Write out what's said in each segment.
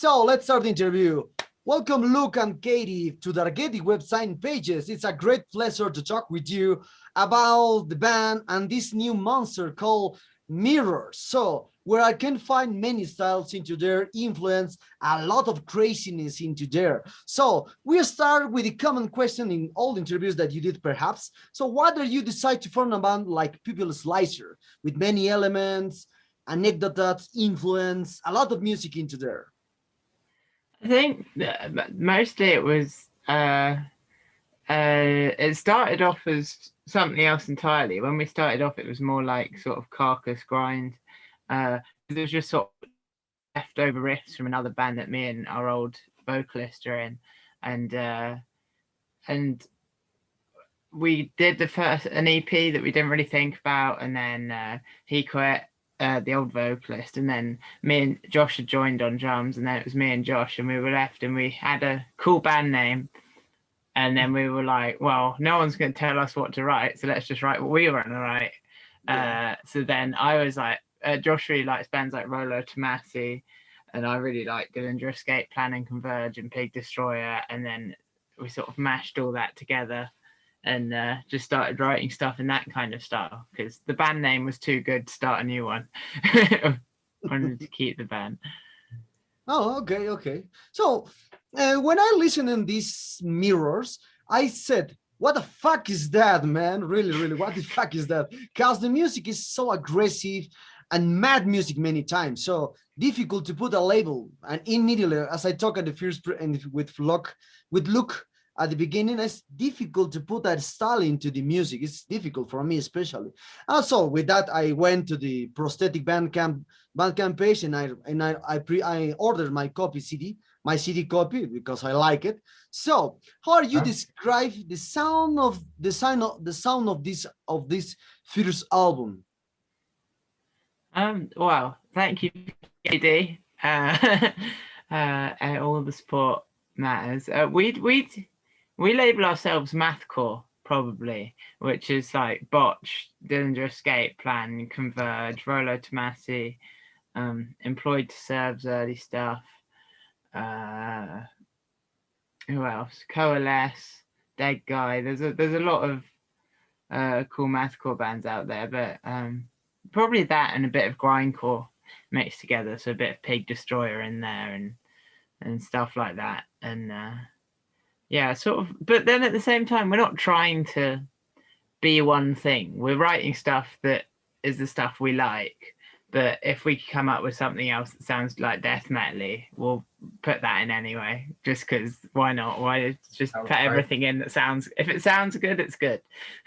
So let's start the interview. Welcome, Luke and Katie, to the Argetic website pages. It's a great pleasure to talk with you about the band and this new monster called Mirror. So, where I can find many styles into their influence, a lot of craziness into there. So, we start with the common question in all interviews that you did, perhaps. So, why did you decide to form a band like Pupil Slicer with many elements, anecdotes, influence, a lot of music into there? I think mostly it was it started off as something else entirely. When we started off, it was more like sort of carcass grind. There was just sort of leftover riffs from another band that me and our old vocalist are in, and we did an EP that we didn't really think about, and then he quit. The old vocalist, and then me and Josh had joined on drums, and then it was me and Josh, and we were left, and we had a cool band name, and then we were like, well, no one's going to tell us what to write, so let's just write what we want to write. Yeah. So then I was like, Josh really likes bands like Rolo Tomasi, and I really like Dillinger Escape Plan and Converge and Pig Destroyer, and then we sort of mashed all that together and just started writing stuff in that kind of style because the band name was too good to start a new one. Wanted to keep the band. Oh, okay. So when I listen in these Mirrors, I said, what the fuck is that, man? Really, what the fuck is that? Because the music is so aggressive and mad music many times. So difficult to put a label. And immediately, as I talk at the first and with Luke, at the beginning, it's difficult to put that style into the music. It's difficult for me, especially. Also, with that, I went to the prosthetic Bandcamp page, and I ordered my CD copy because I like it. So, how are you describe the sound of this first album? Well, thank you, KD. All the support matters. We label ourselves mathcore, probably, which is like Botch, Dillinger Escape Plan, Converge, Rolo Tomasi, Employed to Serve's early stuff. Who else? Coalesce, Dead Guy. There's a lot of cool mathcore bands out there, but probably that and a bit of grindcore mixed together. So a bit of Pig Destroyer in there and stuff like that. And yeah, sort of, but then at the same time, we're not trying to be one thing. We're writing stuff that is the stuff we like. But if we come up with something else that sounds like death metal, we'll put that in anyway. Just because, why not? Why just put everything in that sounds? If it sounds good, it's good.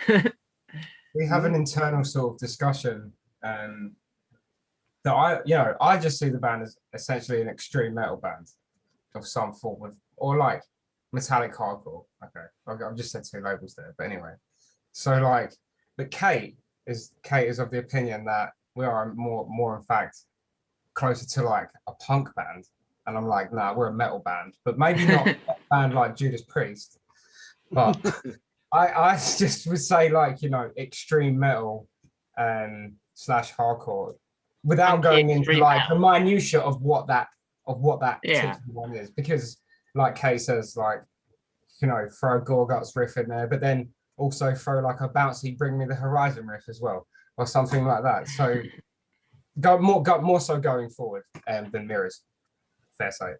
We have an internal sort of discussion that I just see the band as essentially an extreme metal band of some form of, or like metallic hardcore. Okay, I've just said two labels there, but anyway. So like, but Kate is of the opinion that we are more in fact closer to like a punk band, and I'm like, nah, we're a metal band, but maybe not a band like Judas Priest. But I just would say like, extreme metal slash hardcore, without going into like the minutia of what that particular one is, because like Kay says, like, throw a Gorguts riff in there, but then also throw like a bouncy Bring Me the Horizon riff as well, or something like that. So go more so going forward than Mirrors. Fair say,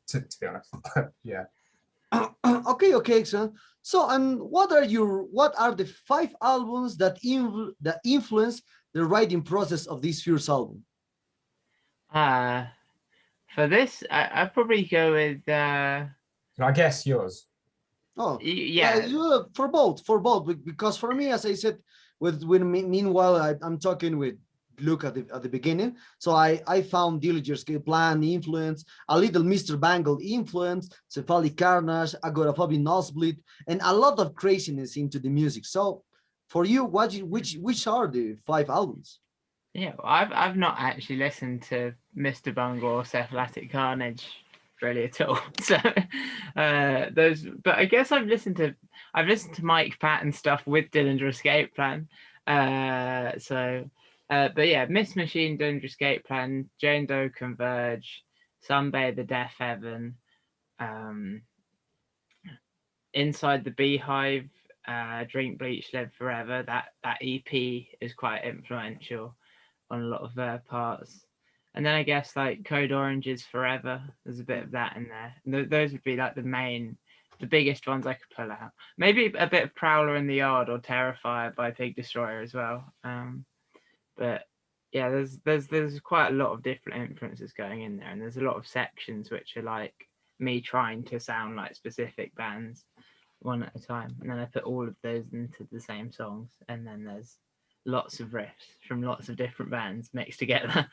to be honest. Yeah. Okay, so and what are the 5 albums that influence the writing process of this first album? For this, I'd probably go with I guess yours. Oh, yeah. For both, because for me, as I said, meanwhile I'm talking with Luke at the beginning, so I found Dillinger Escape Plan influence, a little Mr. Bangle influence, Cephalic Carnage, Agoraphobia Nosebleed, and a lot of craziness into the music. So for you, which are the 5 albums? Yeah, I've not actually listened to Mr. Bungle or Cephalatic Carnage really at all. So but I guess I've listened to Mike Patton stuff with Dillinger Escape Plan. But yeah, Miss Machine, Dillinger Escape Plan, Jane Doe, Converge, Sunbathe the Deaf Heaven, Inside the Beehive, Drink Bleach Live Forever. That EP is quite influential on a lot of parts. And then I guess like Code Orange's Forever, there's a bit of that in there. Those would be like the biggest ones I could pull out. Maybe a bit of Prowler in the Yard or Terrifier by Pig Destroyer as well. But yeah, there's quite a lot of different influences going in there, and there's a lot of sections which are like me trying to sound like specific bands one at a time, and then I put all of those into the same songs, and then there's lots of riffs from lots of different bands mixed together.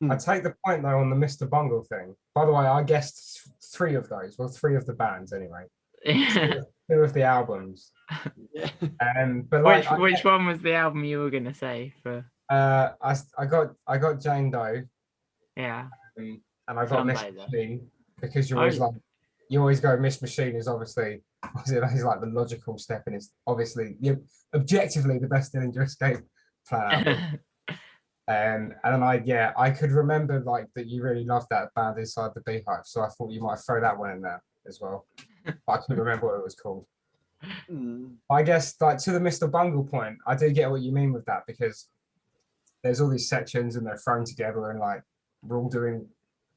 I take the point though on the Mr. Bungle thing. By the way, I guessed 3 of those. Well, 3 of the bands anyway. 2 of the albums. But like, which one was the album you were gonna say for? I got Jane Doe. Yeah. And I got Miss Sunbather. Machine, because you always go Miss Machine is obviously is like the logical step, and it's obviously objectively the best Dillinger Escape Plan album. And then I could remember like that you really loved that band Inside the Beehive, so I thought you might throw that one in there as well. But I couldn't remember what it was called. I guess like to the Mr. Bungle point, I do get what you mean with that, because there's all these sections and they're thrown together and like we're all doing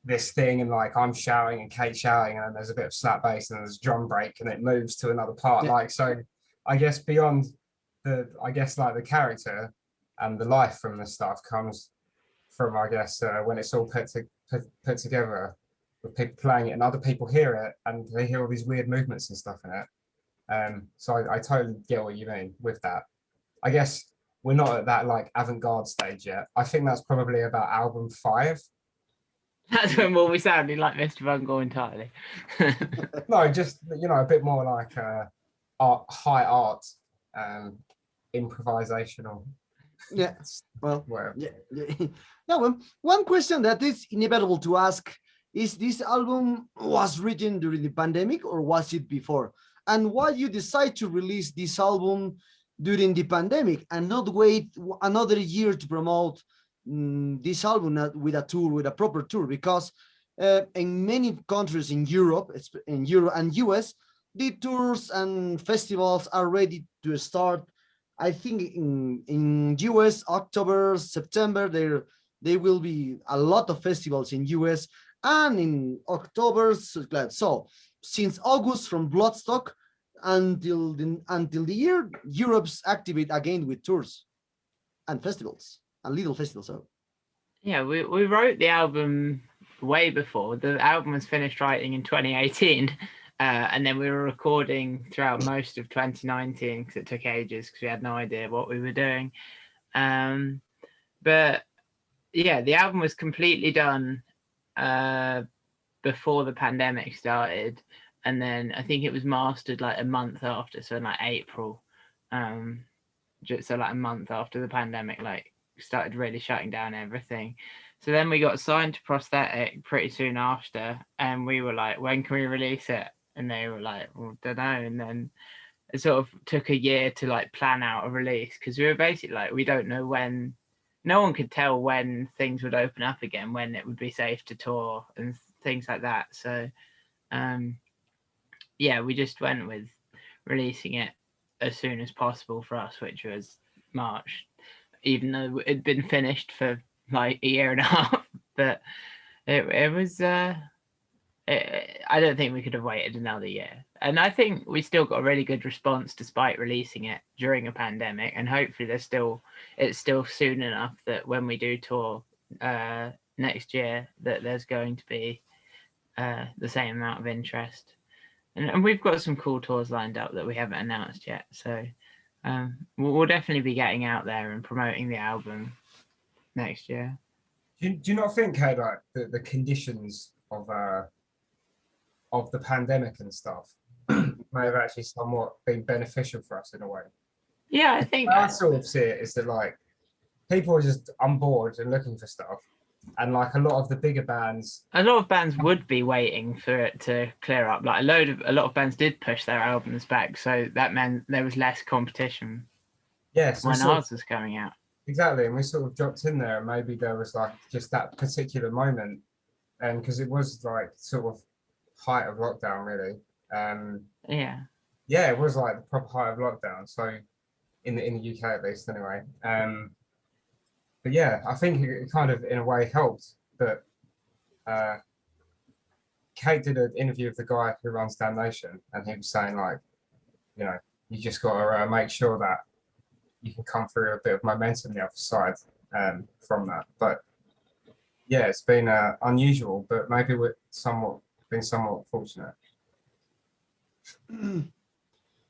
this thing, and like I'm shouting and Kate's shouting, and then there's a bit of slap bass and there's a drum break and it moves to another part. Like, so I guess beyond the character and the life from the stuff comes from, I guess, when it's all put together with people playing it and other people hear it and they hear all these weird movements and stuff in it. So I totally get what you mean with that. I guess we're not at that like avant-garde stage yet. I think that's probably about album 5. That's when we'll be sounding like Mr. Bungle entirely. No, just a bit more like high art, improvisational. Yeah. Well. Whatever. Yeah. Now, one question that is inevitable to ask is: this album was written during the pandemic or was it before? And why you decide to release this album during the pandemic and not wait another year to promote this album with a tour, with a proper tour? Because in many countries in Europe and US, the tours and festivals are ready to start. I think in US, October, September, there will be a lot of festivals in US, and in October. So since August, from Bloodstock until the year, Europe's activate again with tours and festivals and little festivals. So yeah, we wrote the album way before. The album was finished writing in 2018. And then we were recording throughout most of 2019 because it took ages because we had no idea what we were doing. But yeah, the album was completely done before the pandemic started. And then I think it was mastered like a month after, so in like April. So like a month after the pandemic like started really shutting down everything. So then we got signed to Prosthetic pretty soon after, and we were like, when can we release it? And they were like, well, don't know. And then it sort of took a year to like plan out a release, because we were basically like, we don't know when. No one could tell when things would open up again, when it would be safe to tour and things like that. So yeah, we just went with releasing it as soon as possible for us, which was March, even though it'd been finished for like a year and a half. But it was I don't think we could have waited another year. And I think we still got a really good response despite releasing it during a pandemic. And hopefully it's still soon enough that when we do tour next year, that there's going to be the same amount of interest. And we've got some cool tours lined up that we haven't announced yet. So we'll definitely be getting out there and promoting the album next year. Do you not think, like the conditions of the pandemic and stuff may have actually somewhat been beneficial for us in a way? Yeah, I think I sort of see it is that like people are just on board and looking for stuff, and like a lot of bands would be waiting for it to clear up. Like a lot of bands did push their albums back, so that meant there was less competition. Yes, when ours was coming out. Exactly, and we sort of dropped in there, and maybe there was like just that particular moment and because it was like sort of height of lockdown, really. Yeah. Yeah, it was like the proper height of lockdown. So in the UK at least, anyway. But yeah, I think it kind of in a way helped that uh, Kate did an interview with the guy who runs Damnation, and he was saying like, you know, you just got to make sure that you can come through a bit of momentum the other side from that. But yeah, it's been unusual, but maybe we're somewhat fortunate.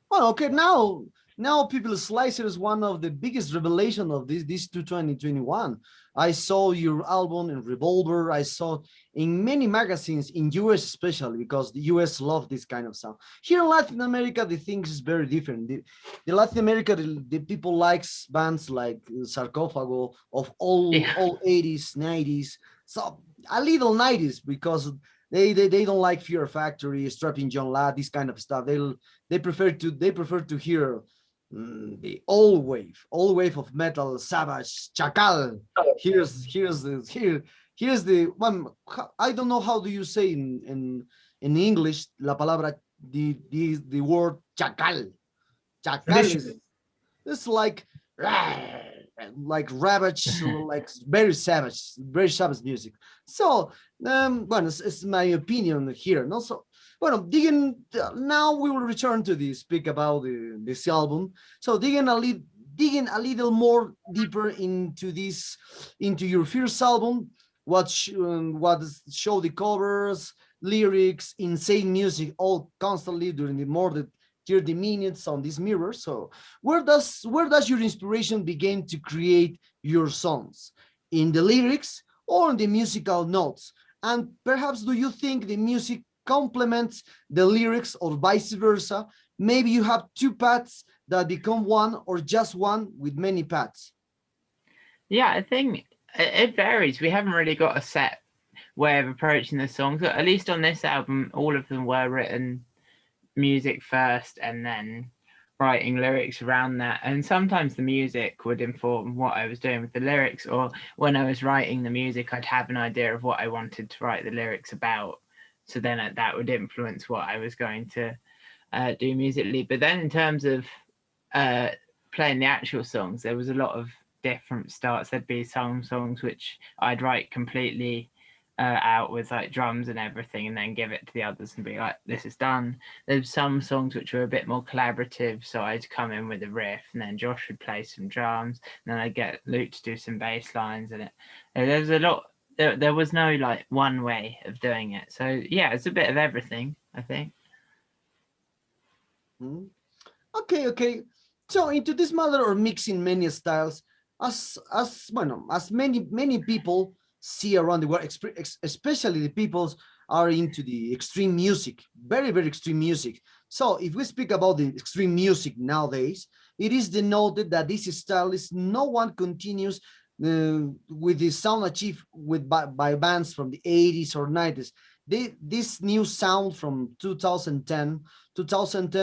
Well, okay, now Pupil Slicer is one of the biggest revelation of this 2021. I saw your album in Revolver. I saw in many magazines in US especially because the US love this kind of sound. Here in Latin America, the things is very different. The Latin America, the people likes bands like Sarcófago of all 80s, 90s. So a little 90s because they don't like Fear Factory, Strapping John Ladd, this kind of stuff. They prefer to hear the old wave of metal, Savage, Chacal. Here's the one. I don't know how do you say in English la palabra the word Chacal. Chacal is it's like ravage, like very savage music. So, well, it's my opinion here. And also, well, now we will return to this, speak about this album. So digging a little more deeper into into your first album, what show the covers, lyrics, insane music, all constantly during the more than 30 minutes on this mirror. So where does your inspiration begin to create your songs? In the lyrics or in the musical notes? And perhaps do you think the music complements the lyrics or vice versa? Maybe you have two paths that become one or just one with many paths. Yeah, I think it varies. We haven't really got a set way of approaching the songs. But at least on this album, all of them were written music first and then writing lyrics around that. And sometimes the music would inform what I was doing with the lyrics, or when I was writing the music, I'd have an idea of what I wanted to write the lyrics about. So then that would influence what I was going to do musically. But then in terms of playing the actual songs, there was a lot of different starts. There'd be some songs which I'd write completely out with like drums and everything, and then give it to the others and be like, this is done. There's some songs which were a bit more collaborative, so I'd come in with a riff and then Josh would play some drums, and then I'd get Luke to do some bass lines, and there's a lot. There was no like one way of doing it. So yeah, it's a bit of everything, I think. Okay. So into this matter of mixing many styles, as many people see around the world, especially the peoples are into the extreme music, very extreme music. So if we speak about the extreme music nowadays, it is denoted that this style is no one continues with the sound achieved by bands from the 80s or 90s. This new sound from 2010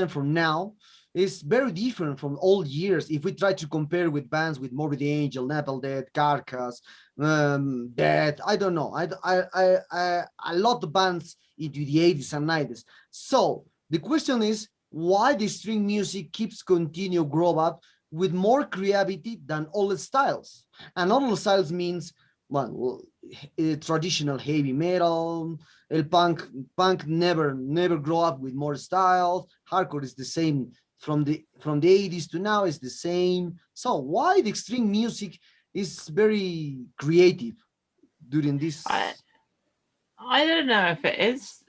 from now is very different from old years. If we try to compare with bands with Morbid Angel, Napalm Death, Carcass, Death, I don't know. I love the bands into the 80s and 90s. So the question is why the string music keeps continue grow up with more creativity than all styles. And all styles means well, traditional heavy metal, el punk never grow up with more styles. Hardcore is the same from the 80s to now is the same. So why the extreme music is very creative during this? I don't know if it is.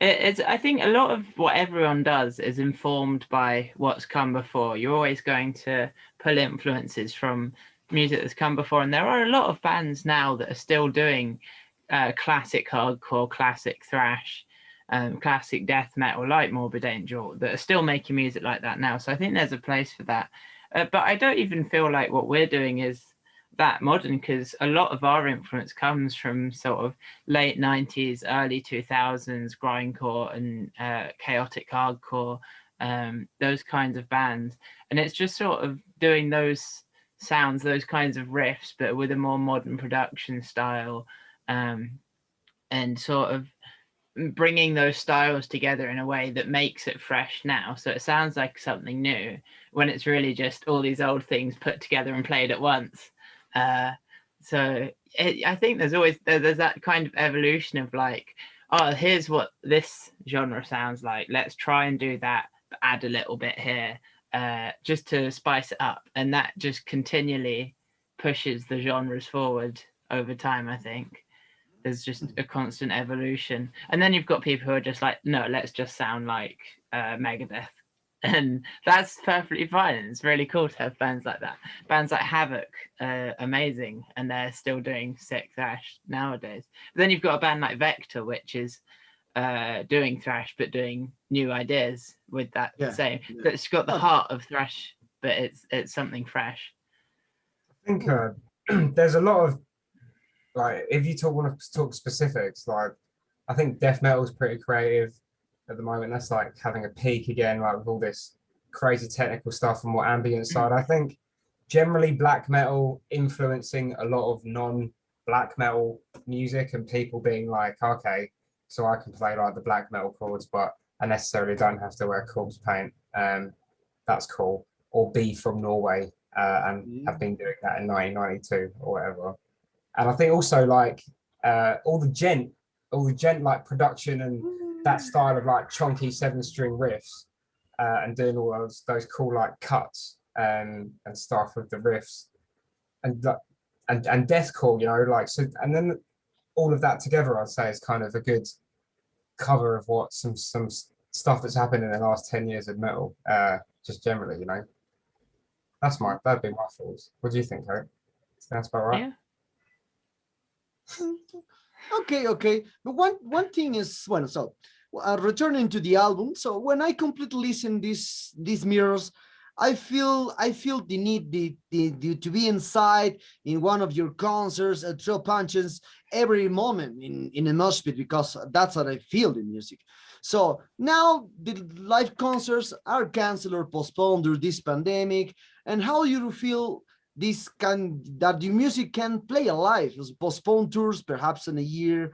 It's. I think a lot of what everyone does is informed by what's come before. You're always going to pull influences from music that's come before, and there are a lot of bands now that are still doing classic hardcore, classic thrash, classic death metal like Morbid Angel that are still making music like that now. So I think there's a place for that. But I don't even feel like what we're doing is that modern, because a lot of our influence comes from sort of late 90s, early 2000s grindcore and chaotic hardcore, those kinds of bands. And it's just sort of doing those sounds, those kinds of riffs, but with a more modern production style. and sort of bringing those styles together in a way that makes it fresh now. So it sounds like something new when it's really just all these old things put together and played at once. I think there's that kind of evolution of like, oh, here's what this genre sounds like. Let's try and do that, but add a little bit here, just to spice it up. And that just continually pushes the genres forward over time, I think. There's just a constant evolution. And then you've got people who are just like, no, let's just sound like Megadeth. And that's perfectly fine. It's really cool to have bands like that. Bands like Havoc, amazing, and they're still doing sick thrash nowadays. But then you've got a band like Vector, which is doing thrash but doing new ideas with that same. That's got the heart of thrash, but it's something fresh. I think there's a lot of, like, if you want to talk specifics, like, I think death metal is pretty creative at the moment. That's like having a peak again, like with all this crazy technical stuff and more ambient side. I think generally black metal influencing a lot of non-black metal music, and people being like, okay, so I can play like the black metal chords, but I necessarily don't have to wear corpse paint. That's cool. Or be from Norway and have been doing that in 1992 or whatever. And I think also like all the gent like production and that style of like chunky 7-string riffs and doing all those cool like cuts and stuff with the riffs and deathcore, you know, like, so, and then all of that together, I'd say, is kind of a good cover of what some stuff that's happened in the last 10 years of metal, just generally, you know. That'd be my thoughts. What do you think, Eric? That's about right. Yeah. Okay. But one thing is, well, so returning to the album. So when I completely listen these mirrors, I feel the need to be inside in one of your concerts and throw punches every moment in a mosh pit, because that's what I feel in music. So now the live concerts are canceled or postponed due to this pandemic. And how you feel that the music can play alive, postpone tours perhaps in a year,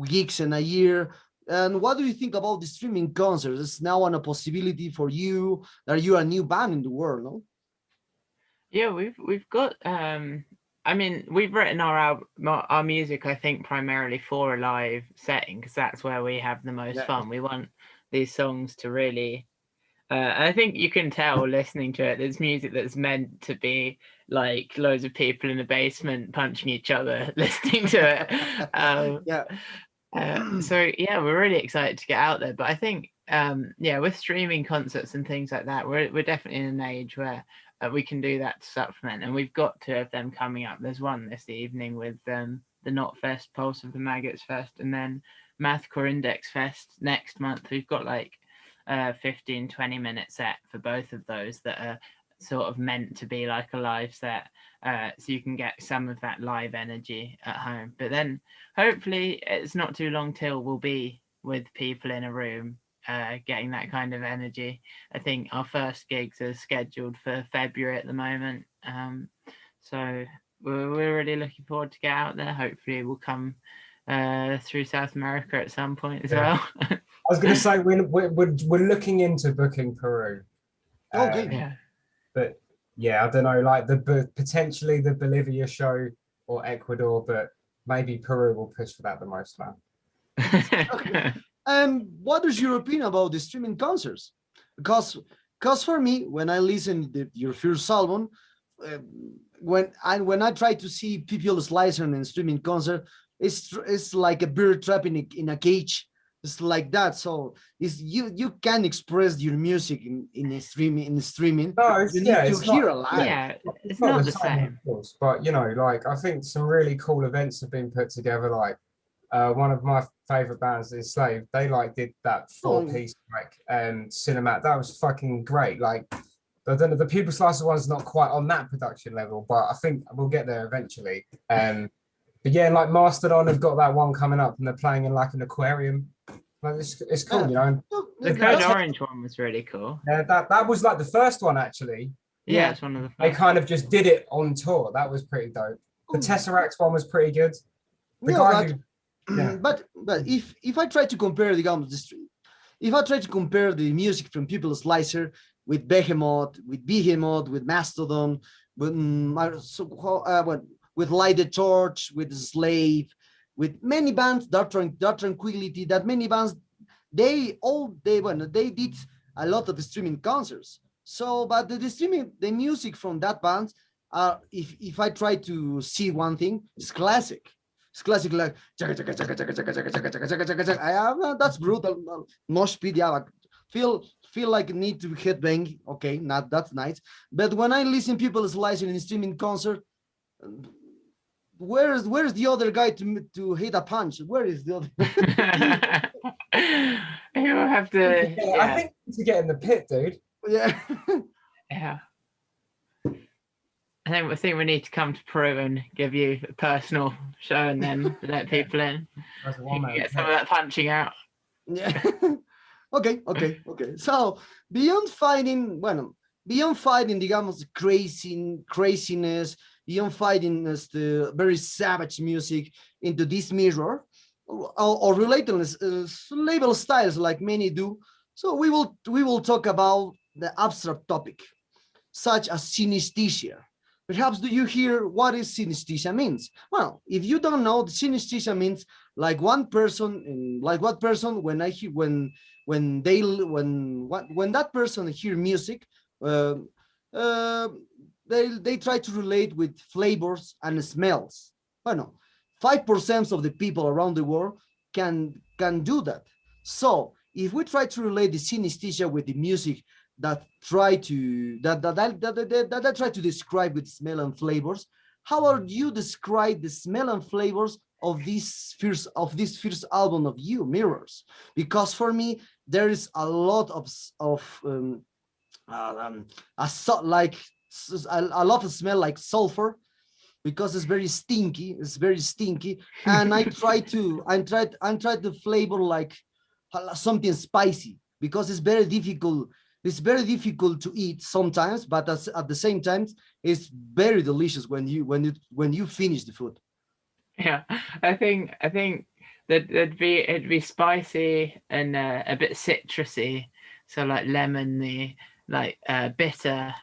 gigs in a year? And what do you think about the streaming concerts? It's now a possibility for you, that you're a new band in the world, no? Yeah, we've got I mean, we've written our music, I think, primarily for a live setting, because that's where we have the most fun. We want these songs to really I think you can tell listening to it, there's music that's meant to be like loads of people in the basement punching each other listening to it. So yeah, we're really excited to get out there. But I think with streaming concerts and things like that, we're definitely in an age where we can do that to supplement. And we've got 2 of them coming up. There's one this evening with the Not Fest, Pulse of the Maggots Fest, and then Mathcore Index Fest next month. We've got like 15-20 minute set for both of those that are sort of meant to be like a live set, so you can get some of that live energy at home. But then hopefully it's not too long till we'll be with people in a room getting that kind of energy. I think our first gigs are scheduled for February at the moment, so we're really looking forward to get out there. Hopefully we'll come through South America at some point as well. I was going to say we're looking into booking Peru. Okay. But yeah, I don't know, like potentially the Bolivia show or Ecuador, but maybe Peru will push for that the most, man. Okay. And what is your opinion about the streaming concerts? Because for me, when I listen to your first album, when I try to see Pupil Slicer in a streaming concert, it's like a bird trapped in a cage. It's like that. So you can express your music in the streaming. No, you need to hear a live. Yeah, it's not the same. Of course, but you know, like, I think some really cool events have been put together. Like one of my favorite bands is Slave. They like did that 4-piece like cinematic. That was fucking great. Like, I don't know, the Pupil Slicer one's not quite on that production level, but I think we'll get there eventually. But yeah, like Mastodon have got that one coming up, and they're playing in like an aquarium. Like, it's cool, you know. The Code Orange one was really cool. Yeah, that was like the first one, actually. Yeah, it's one of the first. They kind of just did it on tour. That was pretty dope. The Tesseract one was pretty good. The Yeah. but if I try to compare if I try to compare the music from Pupil Slicer with Behemoth, with Mastodon, with with Light the Torch, with Slave, with many bands, Dark Tranquility, that many bands, they did a lot of streaming concerts. So, but the music from that band, if I try to see one thing, it's classic. It's classic, like that's brutal. Mosh pit, yeah, like feel like need to headbang. Okay, not that's nice. But when I listen people slicing in streaming concert, where's the other guy to hit a punch? Where is the other? He'll have to. Yeah, I think to get in the pit, dude. Yeah. Yeah. I think we need to come to Peru and give you a personal show and then let people in. Get some of that punching out. Yeah. Okay. So beyond fighting, digamos, craziness, beyond fighting the very savage music into this mirror, or related label styles like many do. So we will talk about the abstract topic, such as synesthesia. Perhaps do you hear what is synesthesia means? Well, if you don't know, the synesthesia means like one person, like what person when I hear when that person hear music, uh, uh, they try to relate with flavors and smells. Well, no, 5% of the people around the world can do that. So if we try to relate the synesthesia with the music that try to that try to describe with smell and flavors, how would you describe the smell and flavors of this first album of you, Mirrors? Because for me there is a lot of like a lot of smell like sulfur, because it's very stinky, and I try to flavor like something spicy, because it's very difficult to eat sometimes, but at the same time it's very delicious when you finish the food. Yeah, I think that it'd be spicy and a bit citrusy, so like lemony, like bitter,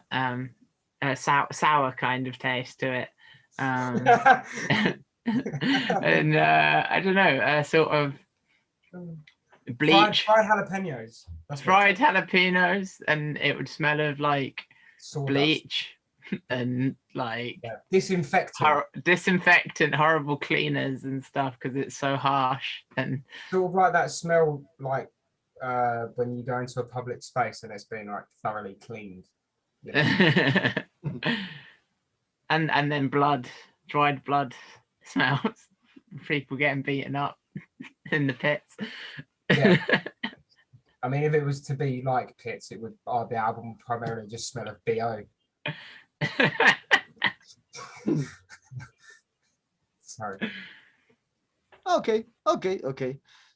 sour kind of taste to it. And I don't know, sort of bleach, fried jalapenos. That's fried jalapenos, and it would smell of like bleach and like disinfectant, horrible cleaners and stuff, because it's so harsh. And sort of like that smell, like when you go into a public space and it's been like thoroughly cleaned, you know? and then dried blood smells, people getting beaten up in the pits. Yeah. I mean, if it was to be like pits, it would the album would primarily just smell of BO. Sorry. Okay.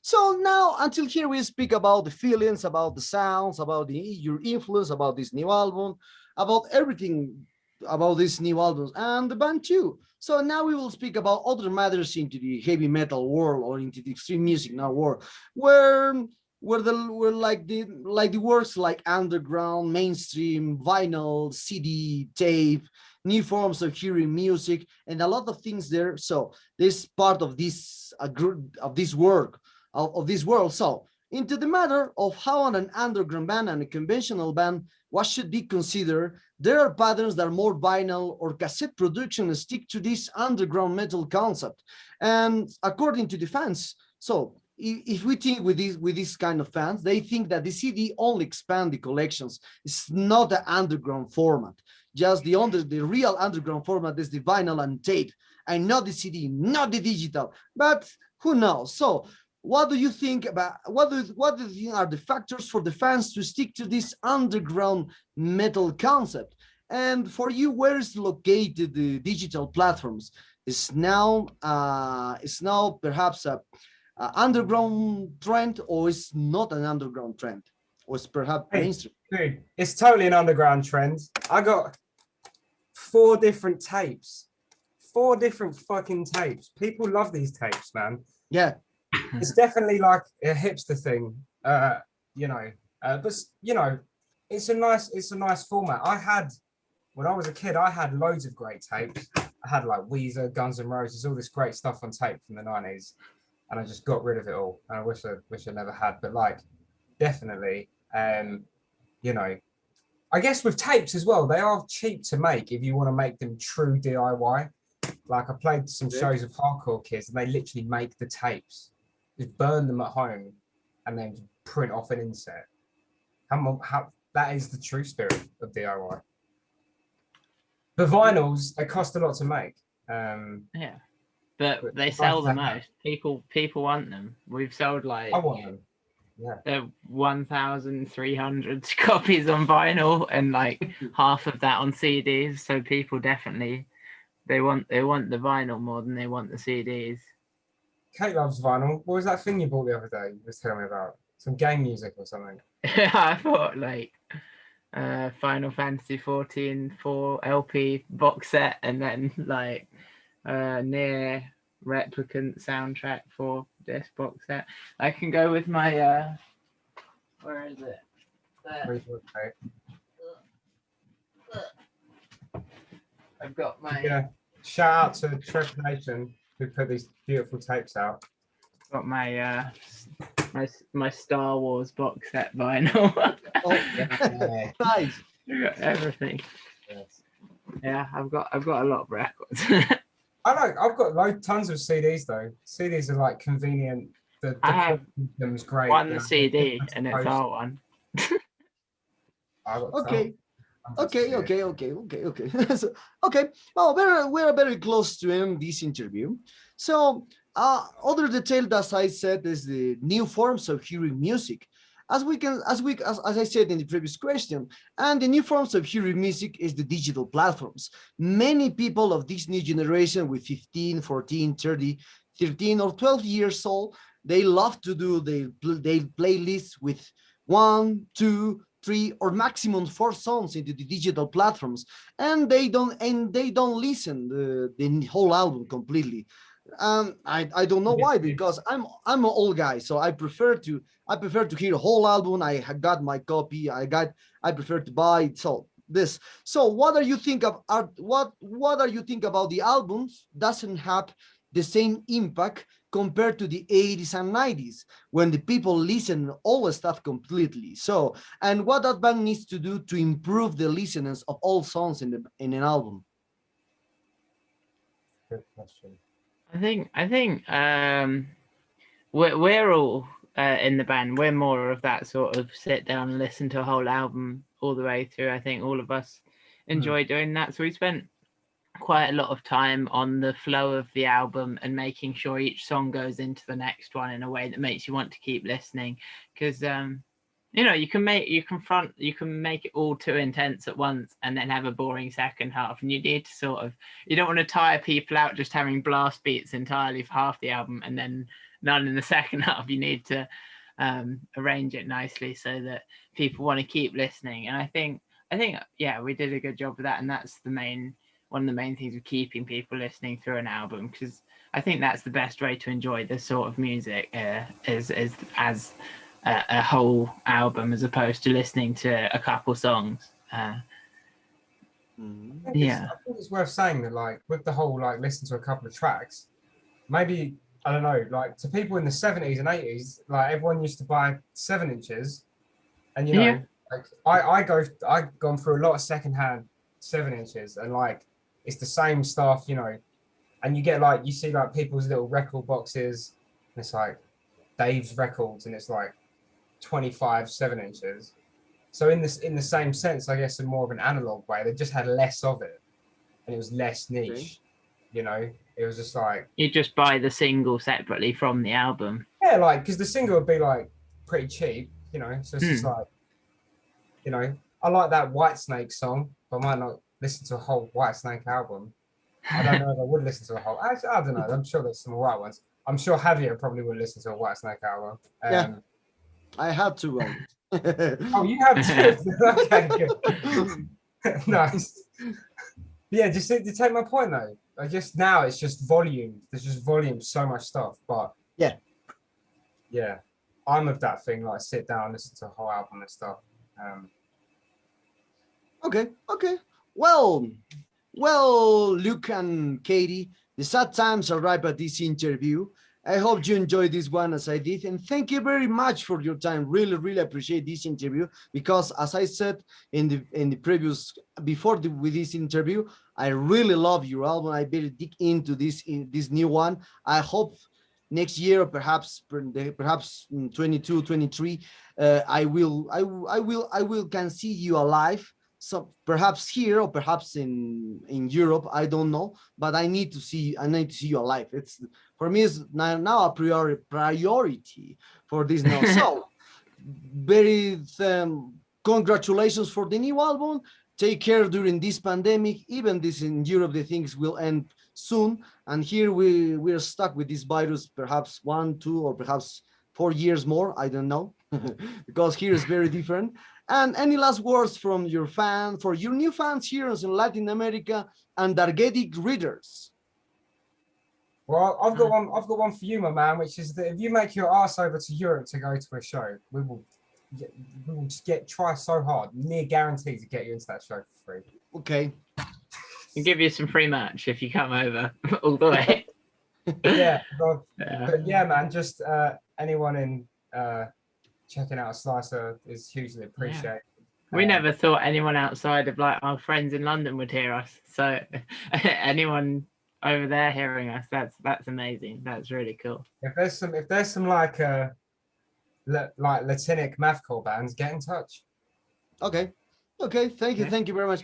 So now, until here, we speak about the feelings, about the sounds, about your influence, about this new album, about everything about these new albums and the band too. So now we will speak about other matters into the heavy metal world, or into the extreme music now world, where like the works like underground, mainstream, vinyl, CD, tape, new forms of hearing music, and a lot of things there. So this part of this of this work of this world. So into the matter of how an underground band and a conventional band, what should be considered, there are patterns that are more vinyl or cassette production stick to this underground metal concept. And according to the fans, so if we think with this kind of fans, they think that the CD only expand the collections. It's not the underground format. Just the real underground format is the vinyl and tape, and not the CD, not the digital. But who knows? So what do you think about what do you think are the factors for the fans to stick to this underground metal concept? And for you, where is located the digital platforms? Is now perhaps a underground trend, or is not an underground trend, or is perhaps mainstream? Dude, it's totally an underground trend. I got 4 different tapes, 4 different fucking tapes. People love these tapes, man. Yeah. It's definitely like a hipster thing, you know. But you know, it's a nice format. When I was a kid, I had loads of great tapes. I had like Weezer, Guns N' Roses, all this great stuff on tape from the 90s, and I just got rid of it all. And I wish I never had. But like, definitely, you know, I guess with tapes as well, they are cheap to make if you want to make them true DIY. Like I played some shows of hardcore kids, and they literally make the tapes, just burn them at home, and then print off an inset. How that is the true spirit of DIY. The vinyls, they cost a lot to make. Yeah, but they sell the most. People want them. We've sold like I want them. Yeah. 1,300 copies on vinyl and like half of that on CDs. So people definitely they want the vinyl more than they want the CDs. Kate loves vinyl. What was that thing you bought the other day? You was telling me about some game music or something. I thought like Final Fantasy 14 4 LP box set, and then like near replicant soundtrack for this box set. I can go with my where is it? There. I've got my shout out to Trip Nation who put these beautiful tapes out. Got my my Star Wars box set vinyl. Oh, yeah. Nice. I got everything. Yes. Yeah, I've got a lot of records. I've got tons of CDs though. CDs are like convenient. The I have great. one CD and it's our one. Okay. So, okay. Well, we're very close to end this interview. So, other detail that I said is the new forms of hearing music. As I said in the previous question, and the new forms of hearing music is the digital platforms. Many people of this new generation with 15, 14, 30, 13 or 12 years old, they love to do they playlists with 1, 2, 3 or maximum 4 songs into the digital platforms, and they don't listen the whole album completely. I don't know why, because I'm an old guy, so I prefer to hear the whole album. I got my copy. I prefer to buy it. So this. So what do you think of art? What do you think about the albums doesn't have the same impact compared to the 80s and 90s when the people listen all the stuff completely? So, and what that band needs to do to improve the listeners of all songs in an album? Good question. I think we're all in the band. We're more of that sort of sit down and listen to a whole album all the way through. I think all of us enjoy doing that. So we spent quite a lot of time on the flow of the album and making sure each song goes into the next one in a way that makes you want to keep listening. Because you can make it all too intense at once and then have a boring second half, and you need to you don't want to tire people out just having blast beats entirely for half the album and then none in the second half. You need to arrange it nicely so that people want to keep listening. And I think yeah, we did a good job of that, and that's one of the main things of keeping people listening through an album, because I think that's the best way to enjoy this sort of music is as a whole album as opposed to listening to a couple songs. I think it's worth saying that, like, with the whole like listen to a couple of tracks, maybe I don't know, like to people in the 70s and 80s, like everyone used to buy 7 inches, and like I've gone through a lot of secondhand 7 inches, and like it's the same stuff, and you see like people's little record boxes, and it's like Dave's Records, and it's like 25 7 inches. So in the same sense, I guess in more of an analog way, they just had less of it, and it was less niche. It was just like you just buy the single separately from the album. Yeah, like because the single would be like pretty cheap, So it's just like, I like that Whitesnake song, but I might not listen to a whole Whitesnake album. I don't know if I would listen to a whole. Actually, I don't know. I'm sure there's some alright ones. I'm sure Javier probably would listen to a Whitesnake album. Yeah. I had to. Oh, you have to. Okay, good. Nice. Yeah, just to take my point though. Just now it's just volume. There's just volume, so much stuff. But Yeah. Yeah, I'm of that thing. Like sit down, listen to a whole album and stuff. Okay. Okay. Well, well, Luke and Katie, the sad times arrive at this interview. I hope you enjoyed this one as I did, and thank you very much for your time. Really, really appreciate this interview because, as I said in the previous with this interview, I really love your album. I better dig into this new one. I hope next year, or perhaps 22, 23, I will can see you alive, so perhaps here or perhaps in Europe, I don't know, but I need to see you alive. It's for me is now a priority for this now. So very congratulations for the new album. Take care during this pandemic. Even this in Europe, the things will end soon, and here we're stuck with this virus perhaps 1, 2, or perhaps 4 years more. I don't know because here is very different. And any last words from your fans, for your new fans here in Latin America and Dargetic readers? Well, I've got one for you, my man, which is that if you make your ass over to Europe to go to a show, we will just try so hard, near guarantee to get you into that show for free. Okay. And give you some free merch if you come over all the way. Yeah, but yeah, man, just anyone in checking out a Slicer is hugely appreciated. We never thought anyone outside of like our friends in London would hear us. So anyone over there hearing us, that's amazing. That's really cool. If there's some like Latinic mathcore bands, get in touch. Okay. Okay, thank you very much.